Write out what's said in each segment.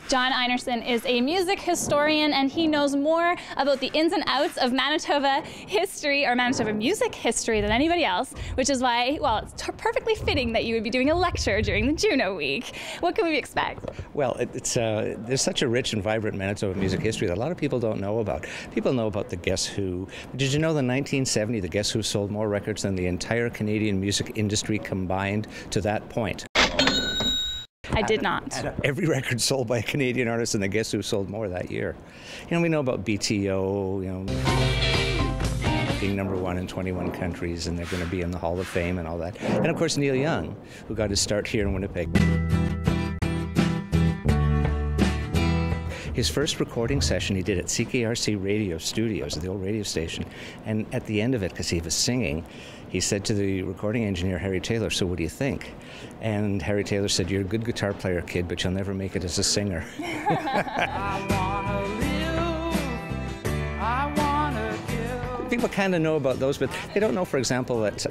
John Einarson is a music historian, and he knows more about the ins and outs of Manitoba history, or Manitoba music history, than anybody else, which is why, well, it's perfectly fitting that you would be doing a lecture during the Juno Week. What can we expect? Well, there's such a rich and vibrant Manitoba music history that a lot of people don't know about. People know about the Guess Who. Did you know that in 1970 the Guess Who sold more records than the entire Canadian music industry combined to that point? I did not. Every record sold by a Canadian artist, and the Guess Who sold more that year. You know, we know about BTO, being #1 in 21 countries, and they're going to be in the Hall of Fame and all that. And of course, Neil Young, who got his start here in Winnipeg. His first recording session he did at CKRC Radio Studios, the old radio station, and at the end of it, because he was singing, he said to the recording engineer, Harry Taylor, "So what do you think?" And Harry Taylor said, "You're a good guitar player, kid, but you'll never make it as a singer." People kind of know about those, but they don't know, for example, that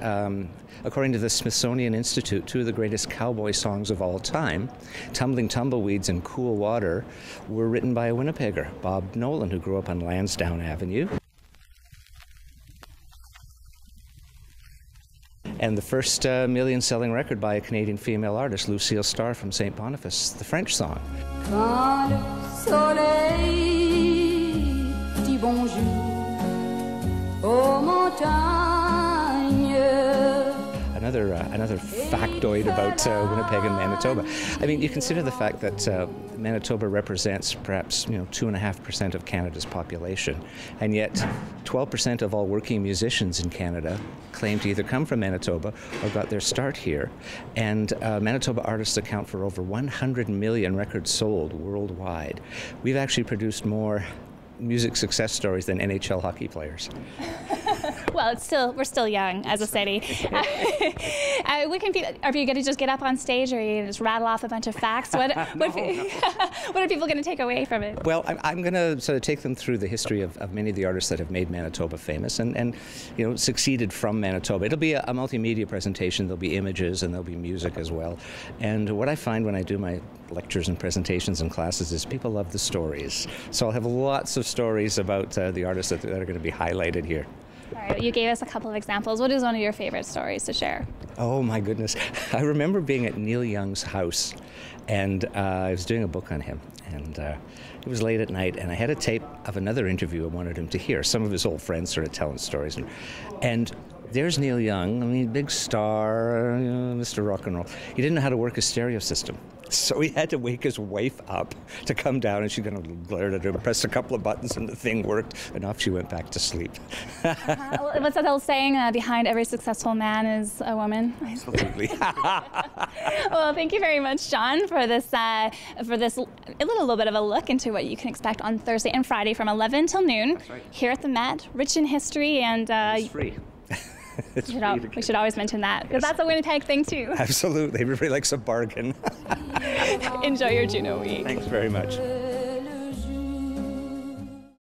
according to the Smithsonian Institute, two of the greatest cowboy songs of all time, Tumbling Tumbleweeds and Cool Water, were written by a Winnipegger, Bob Nolan, who grew up on Lansdowne Avenue. And the first million-selling record by a Canadian female artist, Lucille Starr from St. Boniface, the French song. Quand le soleil dit bonjour aux montagnes. Another factoid about Winnipeg and Manitoba. I mean, you consider the fact that Manitoba represents perhaps 2.5% of Canada's population, and yet 12% of all working musicians in Canada claim to either come from Manitoba or got their start here. And Manitoba artists account for over 100 million records sold worldwide. We've actually produced more music success stories than NHL hockey players. Well, we're still young as a city. Are you going to just get up on stage, or are you going to just rattle off a bunch of facts? What are people going to take away from it? Well, I'm going to sort of take them through the history of many of the artists that have made Manitoba famous and succeeded from Manitoba. It'll be a multimedia presentation. There'll be images and there'll be music as well. And what I find when I do my lectures and presentations and classes is people love the stories. So I'll have lots of stories about the artists that are going to be highlighted here. All right, you gave us a couple of examples. What is one of your favorite stories to share? Oh my goodness. I remember being at Neil Young's house, and I was doing a book on him, and it was late at night, and I had a tape of another interview I wanted him to hear. Some of his old friends started telling stories, and there's Neil Young, I mean, big star, Mr. Rock and Roll. He didn't know how to work a stereo system. So he had to wake his wife up to come down, and she kind of glared at him, pressed a couple of buttons, and the thing worked, and off she went back to sleep. What's that old saying? Behind every successful man is a woman. Absolutely. Well, thank you very much, John, for this a little bit of a look into what you can expect on Thursday and Friday from 11 till noon. That's right. Here at the Met, rich in history, and it's free. We should always mention that, because that's a Winnipeg thing too. Absolutely. Everybody likes a bargain. Enjoy your Juno Week. Thanks very much.